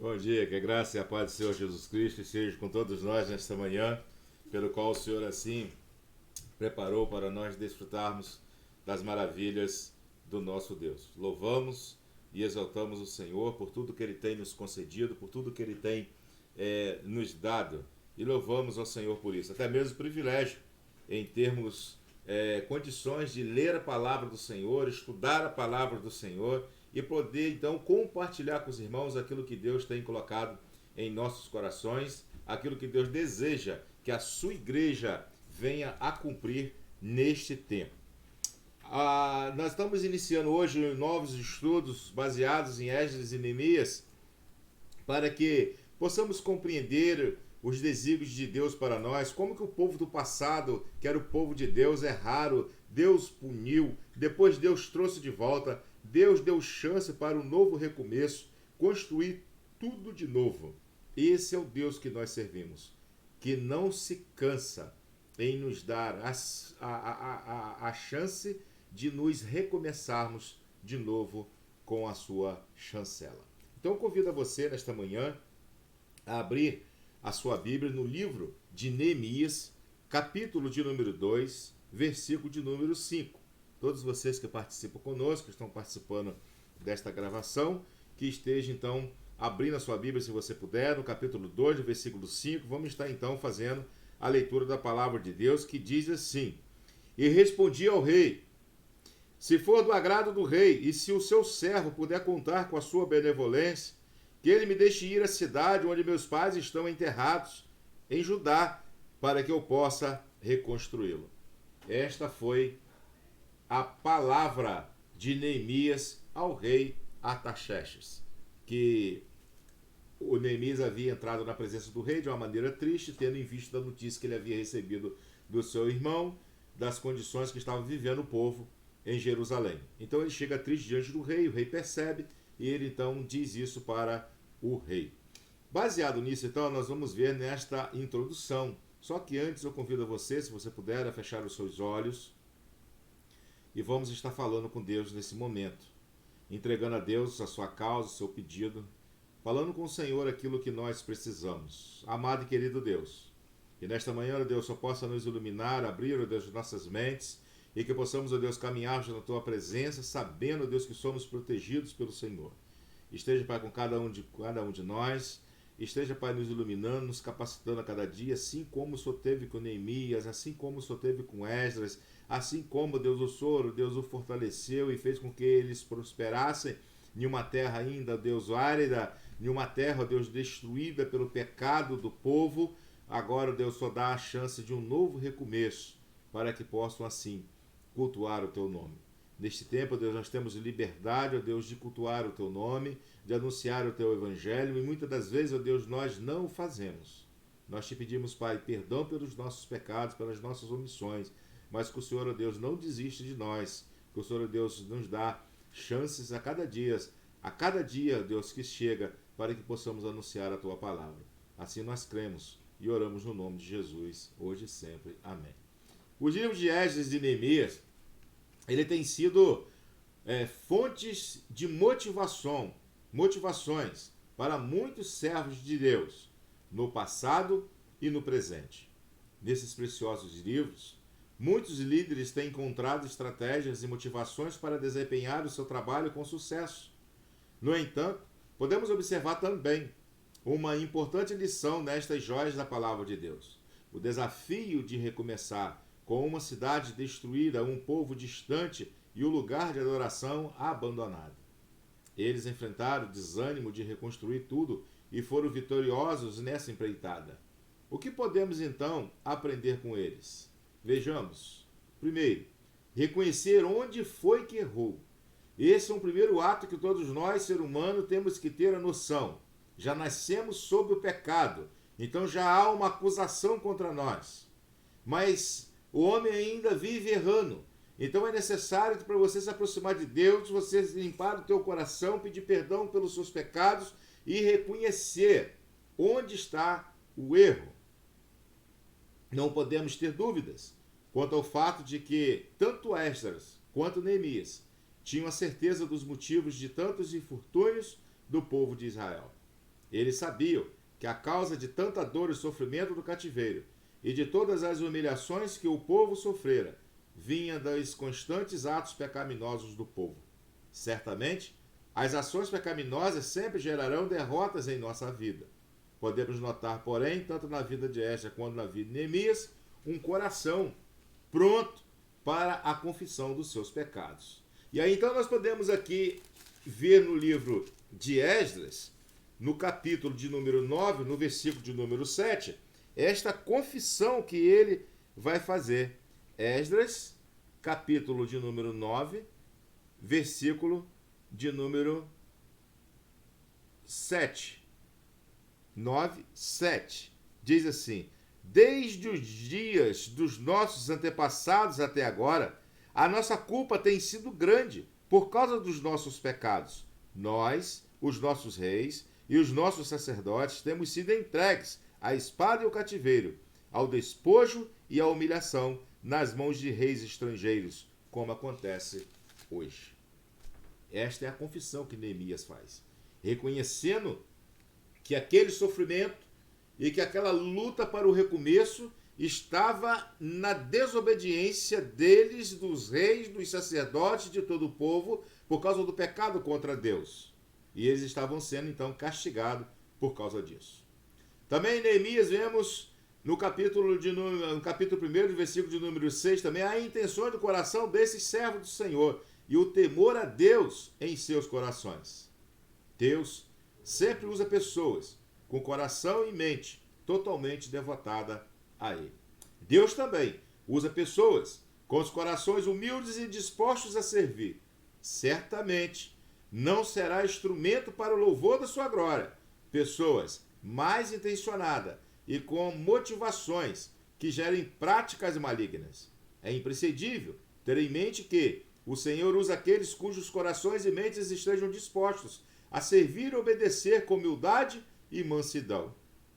Bom dia, que a graça e a paz do Senhor Jesus Cristo esteja com todos nós nesta manhã, pelo qual o Senhor assim preparou para nós desfrutarmos das maravilhas do nosso Deus. Louvamos e exaltamos o Senhor por tudo que Ele tem nos concedido, por tudo que Ele tem nos dado, e louvamos ao Senhor por isso. Até mesmo o privilégio em termos condições de ler a palavra do Senhor, estudar a palavra do Senhor e poder então compartilhar com os irmãos aquilo que Deus tem colocado em nossos corações, aquilo que Deus deseja que a sua igreja venha a cumprir neste tempo. Nós estamos iniciando hoje novos estudos baseados em Esdras e Neemias para que possamos compreender os desígnios de Deus para nós, como que o povo do passado, que era o povo de Deus, é raro, Deus puniu, depois Deus trouxe de volta, Deus deu chance para um novo recomeço, construir tudo de novo. Esse é o Deus que nós servimos, que não se cansa em nos dar a chance de nos recomeçarmos de novo com a sua chancela. Então eu convido a você nesta manhã a abrir a sua Bíblia no livro de Neemias, capítulo de número 2, versículo de número 5. Todos vocês que participam conosco, que estão participando desta gravação, que esteja então abrindo a sua Bíblia, se você puder, no capítulo 2, versículo 5, vamos estar então fazendo a leitura da palavra de Deus, que diz assim: E respondi ao rei: se for do agrado do rei, e se o seu servo puder contar com a sua benevolência, que ele me deixe ir à cidade onde meus pais estão enterrados, em Judá, para que eu possa reconstruí-lo. Esta foi a palavra de Neemias ao rei Artaxerxes, que o Neemias havia entrado na presença do rei de uma maneira triste, tendo em vista da notícia que ele havia recebido do seu irmão, das condições que estava vivendo o povo em Jerusalém. Então ele chega triste diante do rei, o rei percebe, e ele então diz isso para o rei. Baseado nisso, então, nós vamos ver nesta introdução. Só que antes eu convido a você, se você puder, a fechar os seus olhos e vamos estar falando com Deus nesse momento, entregando a Deus a sua causa, o seu pedido, falando com o Senhor aquilo que nós precisamos. Amado e querido Deus, que nesta manhã, ó Deus, só possa nos iluminar, abrir, ó Deus, nossas mentes, e que possamos, ó Deus, caminhar na Tua presença, sabendo, ó Deus, que somos protegidos pelo Senhor. Esteja, Pai, com cada um de nós, esteja, Pai, nos iluminando, nos capacitando a cada dia, assim como o Senhor teve com Neemias, assim como o Senhor teve com Esdras, assim como, Deus, o Senhor, Deus, o fortaleceu e fez com que eles prosperassem em uma terra ainda, Deus, árida, em uma terra, Deus, destruída pelo pecado do povo. Agora, Deus, só dá a chance de um novo recomeço, para que possam, assim, cultuar o Teu nome. Neste tempo, Deus, nós temos liberdade, ó Deus, de cultuar o Teu nome, de anunciar o Teu Evangelho, e muitas das vezes, ó Deus, nós não o fazemos. Nós te pedimos, Pai, perdão pelos nossos pecados, pelas nossas omissões, mas que o Senhor, ó Deus, não desiste de nós, que o Senhor, ó Deus, nos dá chances a cada dia, Deus, que chega, para que possamos anunciar a Tua palavra. Assim nós cremos e oramos no nome de Jesus, hoje e sempre. Amém. Os livros de Esdras e Neemias, ele tem sido fontes de motivações para muitos servos de Deus, no passado e no presente. Nesses preciosos livros, muitos líderes têm encontrado estratégias e motivações para desempenhar o seu trabalho com sucesso. No entanto, podemos observar também uma importante lição nestas joias da palavra de Deus: o desafio de recomeçar com uma cidade destruída, um povo distante e o lugar de adoração abandonado. Eles enfrentaram o desânimo de reconstruir tudo e foram vitoriosos nessa empreitada. O que podemos então aprender com eles? Vejamos. Primeiro, reconhecer onde foi que errou. Esse é um primeiro ato que todos nós, ser humano, temos que ter a noção. Já nascemos sob o pecado, então já há uma acusação contra nós. Mas o homem ainda vive errando. Então é necessário para você se aproximar de Deus, você limpar o teu coração, pedir perdão pelos seus pecados e reconhecer onde está o erro. Não podemos ter dúvidas quanto ao fato de que tanto Esdras quanto Neemias tinham a certeza dos motivos de tantos infortúnios do povo de Israel. Eles sabiam que a causa de tanta dor e sofrimento do cativeiro e de todas as humilhações que o povo sofrera vinha dos constantes atos pecaminosos do povo. Certamente, as ações pecaminosas sempre gerarão derrotas em nossa vida. Podemos notar, porém, tanto na vida de Esdras quanto na vida de Neemias, um coração pronto para a confissão dos seus pecados. E aí então nós podemos aqui ver no livro de Esdras, no capítulo de número 9, no versículo de número 7, esta confissão que ele vai fazer. Esdras, capítulo de número 9, versículo de número 7. 9, 7. Diz assim: desde os dias dos nossos antepassados até agora, a nossa culpa tem sido grande por causa dos nossos pecados. Nós, os nossos reis e os nossos sacerdotes, temos sido entregues à espada e ao cativeiro, ao despojo e à humilhação nas mãos de reis estrangeiros, como acontece hoje. Esta é a confissão que Neemias faz, reconhecendo que aquele sofrimento e que aquela luta para o recomeço estava na desobediência deles, dos reis, dos sacerdotes, de todo o povo, por causa do pecado contra Deus. E eles estavam sendo, então, castigados por causa disso. Também em Neemias vemos no capítulo 1, versículo de número 6, também a intenção do coração desses servos do Senhor e o temor a Deus em seus corações. Deus sempre usa pessoas com coração e mente totalmente devotada a Ele. Deus também usa pessoas com os corações humildes e dispostos a servir. Certamente não será instrumento para o louvor da sua glória. Pessoas mais intencionadas e com motivações que gerem práticas malignas. É imprescindível ter em mente que o Senhor usa aqueles cujos corações e mentes estejam dispostos a servir e obedecer com humildade e mansidão.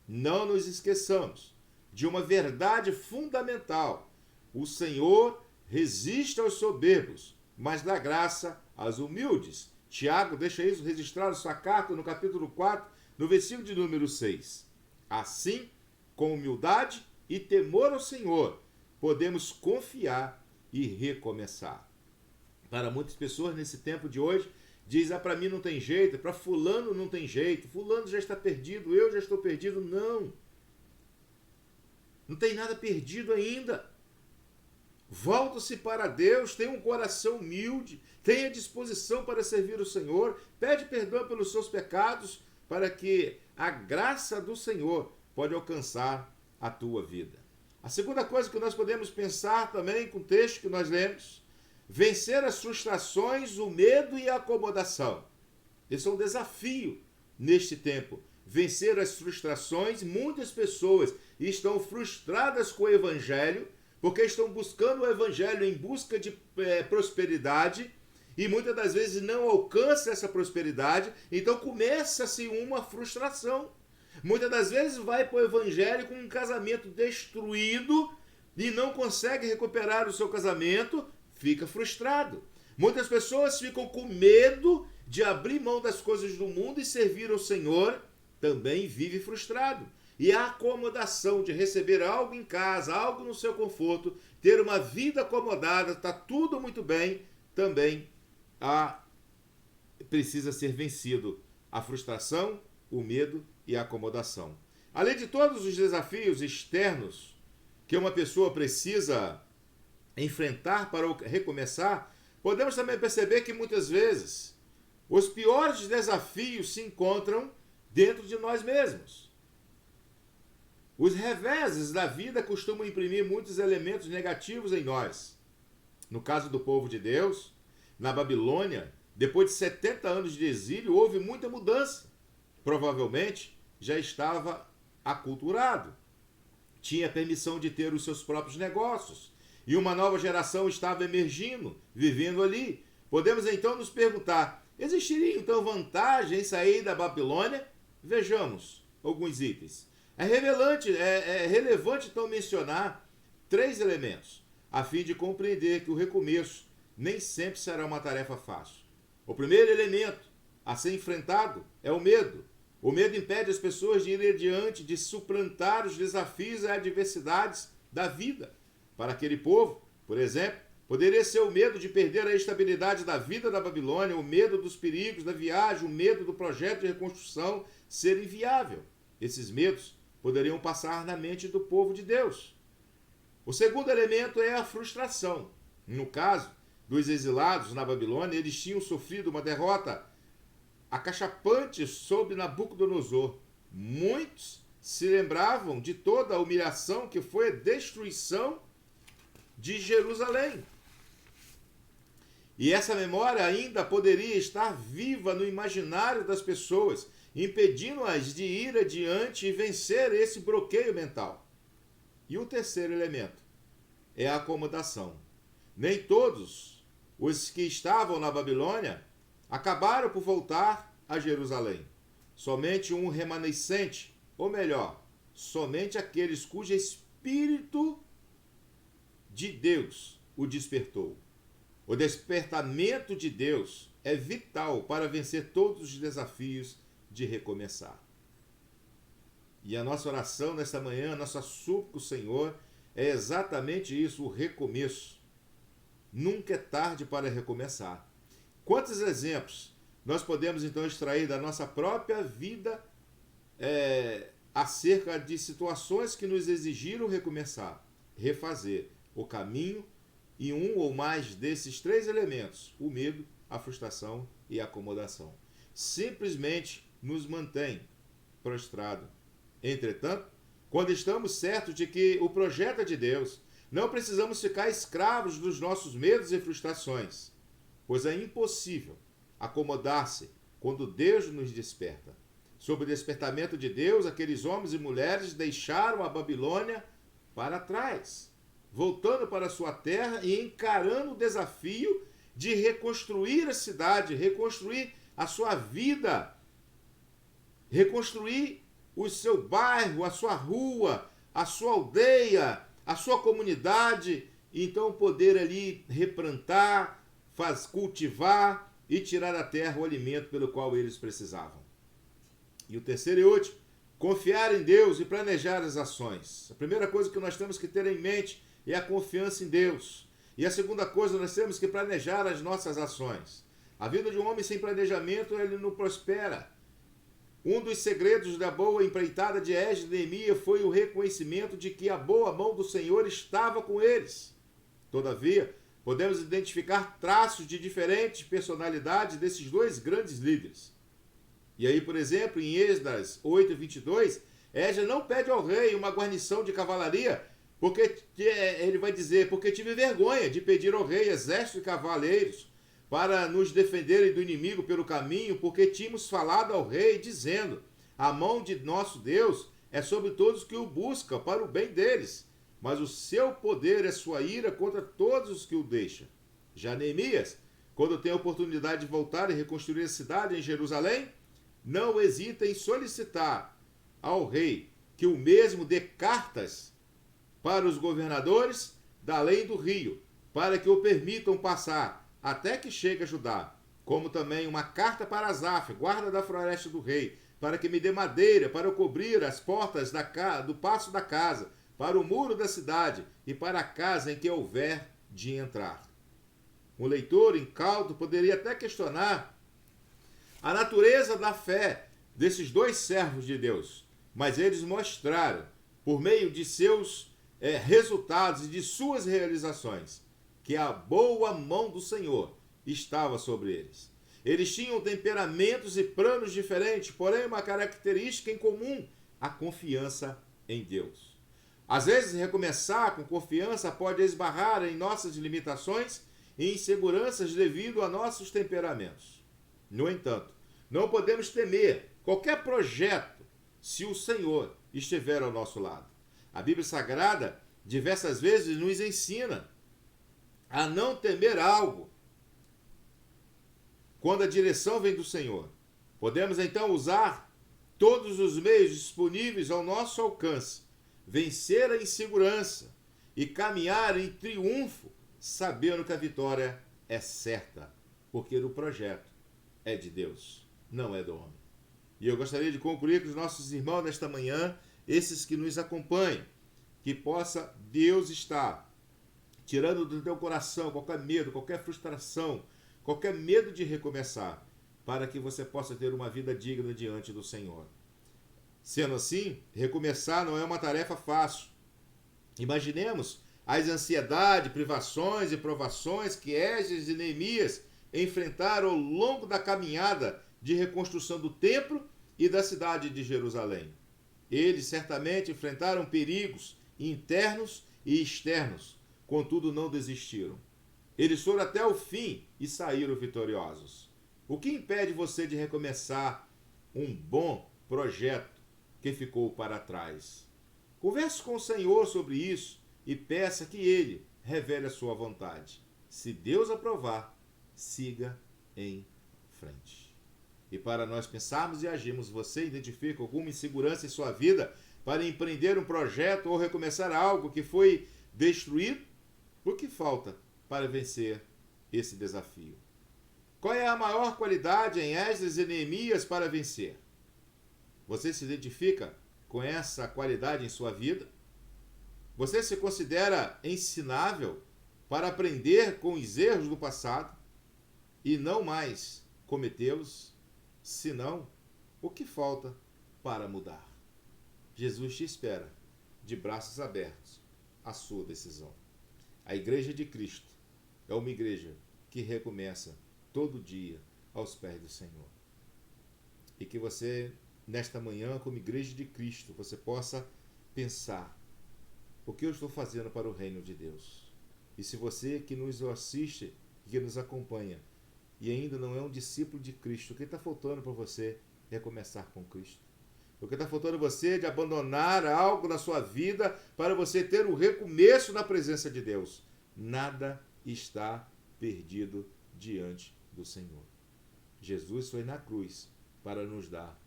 Não nos esqueçamos de uma verdade fundamental: o Senhor resiste aos soberbos, mas dá graça aos humildes. Tiago deixa isso registrado em sua carta no capítulo 4, no versículo de número 6. Assim, com humildade e temor ao Senhor, podemos confiar e recomeçar. Para muitas pessoas nesse tempo de hoje, diz: para mim não tem jeito, para fulano não tem jeito, fulano já está perdido, eu já estou perdido. Não. Não tem nada perdido ainda. Volta-se para Deus, tenha um coração humilde, tenha disposição para servir o Senhor, pede perdão pelos seus pecados, para que a graça do Senhor pode alcançar a tua vida. A segunda coisa que nós podemos pensar também com o texto que nós lemos: vencer as frustrações, o medo e a acomodação. Esse é um desafio neste tempo. Vencer as frustrações. Muitas pessoas estão frustradas com o Evangelho, porque estão buscando o Evangelho em busca de prosperidade, e muitas das vezes não alcança essa prosperidade, então começa-se uma frustração. Muitas das vezes vai para o Evangelho com um casamento destruído e não consegue recuperar o seu casamento, fica frustrado. Muitas pessoas ficam com medo de abrir mão das coisas do mundo e servir ao Senhor, também vive frustrado. E a acomodação de receber algo em casa, algo no seu conforto, ter uma vida acomodada, está tudo muito bem, também precisa ser vencido a frustração, o medo e a acomodação. Além de todos os desafios externos que uma pessoa precisa enfrentar para recomeçar, podemos também perceber que muitas vezes os piores desafios se encontram dentro de nós mesmos. Os reveses da vida costumam imprimir muitos elementos negativos em nós. No caso do povo de Deus, na Babilônia, depois de 70 anos de exílio, houve muita mudança. Provavelmente já estava aculturado, tinha permissão de ter os seus próprios negócios, e uma nova geração estava emergindo, vivendo ali. Podemos então nos perguntar: existiria então vantagem em sair da Babilônia? Vejamos alguns itens. É relevante então mencionar 3 elementos, a fim de compreender que o recomeço nem sempre será uma tarefa fácil. O primeiro elemento a ser enfrentado é o medo. O medo impede as pessoas de ir adiante, de suplantar os desafios e adversidades da vida. Para aquele povo, por exemplo, poderia ser o medo de perder a estabilidade da vida da Babilônia, o medo dos perigos da viagem, o medo do projeto de reconstrução ser inviável. Esses medos poderiam passar na mente do povo de Deus. O segundo elemento é a frustração. No caso dos exilados na Babilônia, eles tinham sofrido uma derrota acachapante sob Nabucodonosor. Muitos se lembravam de toda a humilhação que foi a destruição de Jerusalém. E essa memória ainda poderia estar viva no imaginário das pessoas, impedindo-as de ir adiante e vencer esse bloqueio mental. E o terceiro elemento é a acomodação. Nem todos os que estavam na Babilônia acabaram por voltar a Jerusalém. Somente um remanescente, ou melhor, somente aqueles cujo Espírito de Deus o despertou. O despertamento de Deus é vital para vencer todos os desafios de recomeçar. E a nossa oração nesta manhã, a nossa súplica ao Senhor, é exatamente isso, o recomeço. Nunca é tarde para recomeçar. Quantos exemplos nós podemos então extrair da nossa própria vida acerca de situações que nos exigiram recomeçar, refazer o caminho e um ou mais desses três elementos, o medo, a frustração e a acomodação, simplesmente nos mantém prostrado. Entretanto, quando estamos certos de que o projeto é de Deus, não precisamos ficar escravos dos nossos medos e frustrações, pois é impossível acomodar-se quando Deus nos desperta. Sob o despertamento de Deus, aqueles homens e mulheres deixaram a Babilônia para trás, voltando para sua terra e encarando o desafio de reconstruir a cidade, reconstruir a sua vida, reconstruir o seu bairro, a sua rua, a sua aldeia, a sua comunidade, e então poder ali replantar, cultivar e tirar da terra o alimento pelo qual eles precisavam. E o terceiro e último, confiar em Deus e planejar as ações. A primeira coisa que nós temos que ter em mente é a confiança em Deus. E a segunda coisa, nós temos que planejar as nossas ações. A vida de um homem sem planejamento, ele não prospera. Um dos segredos da boa empreitada de Esdras e Neemias foi o reconhecimento de que a boa mão do Senhor estava com eles. Todavia, podemos identificar traços de diferentes personalidades desses dois grandes líderes. E aí, por exemplo, em Esdras 8:22, Esdras não pede ao rei uma guarnição de cavalaria, porque ele vai dizer, porque tive vergonha de pedir ao rei exército de cavaleiros para nos defenderem do inimigo pelo caminho, porque tínhamos falado ao rei, dizendo, a mão de nosso Deus é sobre todos que o buscam, para o bem deles, mas o seu poder é sua ira contra todos os que o deixam. Já Neemias, quando tem a oportunidade de voltar e reconstruir a cidade em Jerusalém, não hesita em solicitar ao rei que o mesmo dê cartas para os governadores da além do rio, para que o permitam passar até que chegue a Judá, como também uma carta para Asaf, guarda da floresta do rei, para que me dê madeira para eu cobrir as portas do paço da casa, para o muro da cidade e para a casa em que houver de entrar. Um leitor incauto poderia até questionar a natureza da fé desses dois servos de Deus, mas eles mostraram, por meio de seus resultados e de suas realizações, que a boa mão do Senhor estava sobre eles. Eles tinham temperamentos e planos diferentes, porém uma característica em comum, a confiança em Deus. Às vezes, recomeçar com confiança pode esbarrar em nossas limitações e inseguranças devido a nossos temperamentos. No entanto, não podemos temer qualquer projeto se o Senhor estiver ao nosso lado. A Bíblia Sagrada, diversas vezes, nos ensina a não temer algo quando a direção vem do Senhor. Podemos então usar todos os meios disponíveis ao nosso alcance, vencer a insegurança e caminhar em triunfo, sabendo que a vitória é certa, porque o projeto é de Deus, não é do homem. E eu gostaria de concluir com os nossos irmãos nesta manhã, esses que nos acompanham, que possa Deus estar tirando do teu coração qualquer medo, qualquer frustração, qualquer medo de recomeçar, para que você possa ter uma vida digna diante do Senhor. Sendo assim, recomeçar não é uma tarefa fácil. Imaginemos as ansiedades, privações e provações que Esdras e Neemias enfrentaram ao longo da caminhada de reconstrução do templo e da cidade de Jerusalém. Eles certamente enfrentaram perigos internos e externos, contudo não desistiram. Eles foram até o fim e saíram vitoriosos. O que impede você de recomeçar um bom projeto que ficou para trás? Converse com o Senhor sobre isso e peça que Ele revele a sua vontade. Se Deus aprovar, siga em frente. E para nós pensarmos e agirmos, você identifica alguma insegurança em sua vida para empreender um projeto ou recomeçar algo que foi destruído? O que falta para vencer esse desafio? Qual é a maior qualidade em Esdras e Neemias para vencer? Você se identifica com essa qualidade em sua vida? Você se considera ensinável para aprender com os erros do passado e não mais cometê-los? Se não, o que falta para mudar? Jesus te espera, de braços abertos, à sua decisão. A Igreja de Cristo é uma igreja que recomeça todo dia aos pés do Senhor. E que você, nesta manhã, como Igreja de Cristo, você possa pensar: o que eu estou fazendo para o reino de Deus? E se você que nos assiste, que nos acompanha, e ainda não é um discípulo de Cristo, o que está faltando para você recomeçar com Cristo? O que está faltando você de abandonar algo na sua vida para você ter um recomeço na presença de Deus? Nada está perdido diante do Senhor. Jesus foi na cruz para nos dar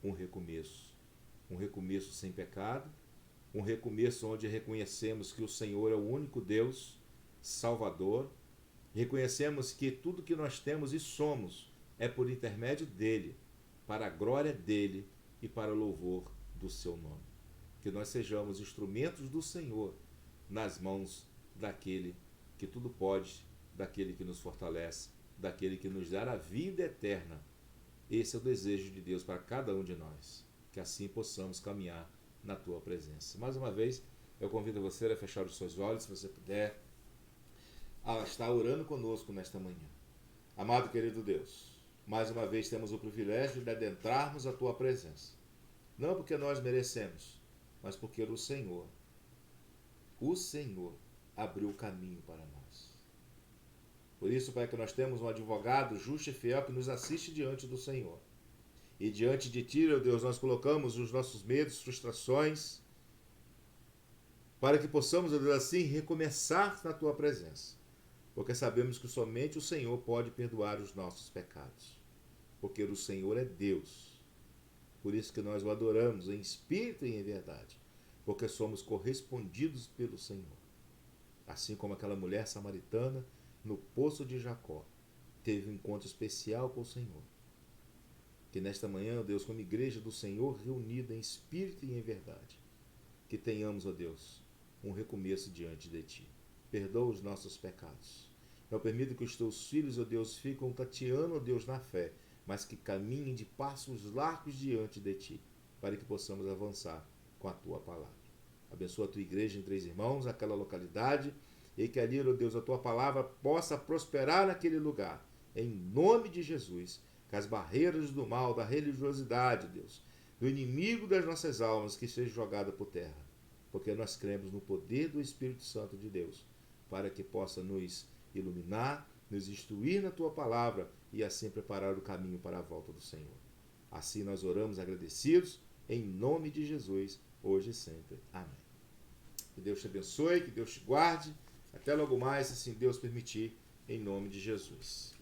um recomeço sem pecado, um recomeço onde reconhecemos que o Senhor é o único Deus, Salvador, reconhecemos que tudo que nós temos e somos é por intermédio dele, para a glória dele e para o louvor do seu nome. Que nós sejamos instrumentos do Senhor nas mãos daquele que tudo pode, daquele que nos fortalece, daquele que nos dá a vida eterna. Esse é o desejo de Deus para cada um de nós, que assim possamos caminhar na tua presença. Mais uma vez, eu convido você a fechar os seus olhos, se você puder, a estar orando conosco nesta manhã. Amado querido Deus, mais uma vez temos o privilégio de adentrarmos a tua presença. Não porque nós merecemos, mas porque o Senhor abriu o caminho para nós. Por isso, Pai, que nós temos um advogado justo e fiel que nos assiste diante do Senhor. E diante de Ti, meu Deus, nós colocamos os nossos medos, frustrações, para que possamos, Deus, assim, recomeçar na Tua presença. Porque sabemos que somente o Senhor pode perdoar os nossos pecados. Porque o Senhor é Deus. Por isso que nós o adoramos em espírito e em verdade. Porque somos correspondidos pelo Senhor. Assim como aquela mulher samaritana no poço de Jacó teve um encontro especial com o Senhor. Que nesta manhã, Deus, como igreja do Senhor, reunida em espírito e em verdade, que tenhamos, ó Deus, um recomeço diante de Ti. Perdoa os nossos pecados. Não permita que os Teus filhos, ó Deus, fiquem tateando, ó Deus, na fé, mas que caminhem de passos largos diante de Ti, para que possamos avançar com a Tua palavra. Abençoa a Tua igreja em Três Irmãos, aquela localidade, e que ali, ó Deus, a Tua palavra possa prosperar naquele lugar. Em nome de Jesus, que as barreiras do mal, da religiosidade, Deus, do inimigo das nossas almas, que seja jogada por terra. Porque nós cremos no poder do Espírito Santo de Deus, para que possa nos iluminar, nos instruir na Tua palavra e assim preparar o caminho para a volta do Senhor. Assim nós oramos agradecidos, em nome de Jesus, hoje e sempre. Amém. Que Deus te abençoe, que Deus te guarde. Até logo mais, se assim Deus permitir, em nome de Jesus.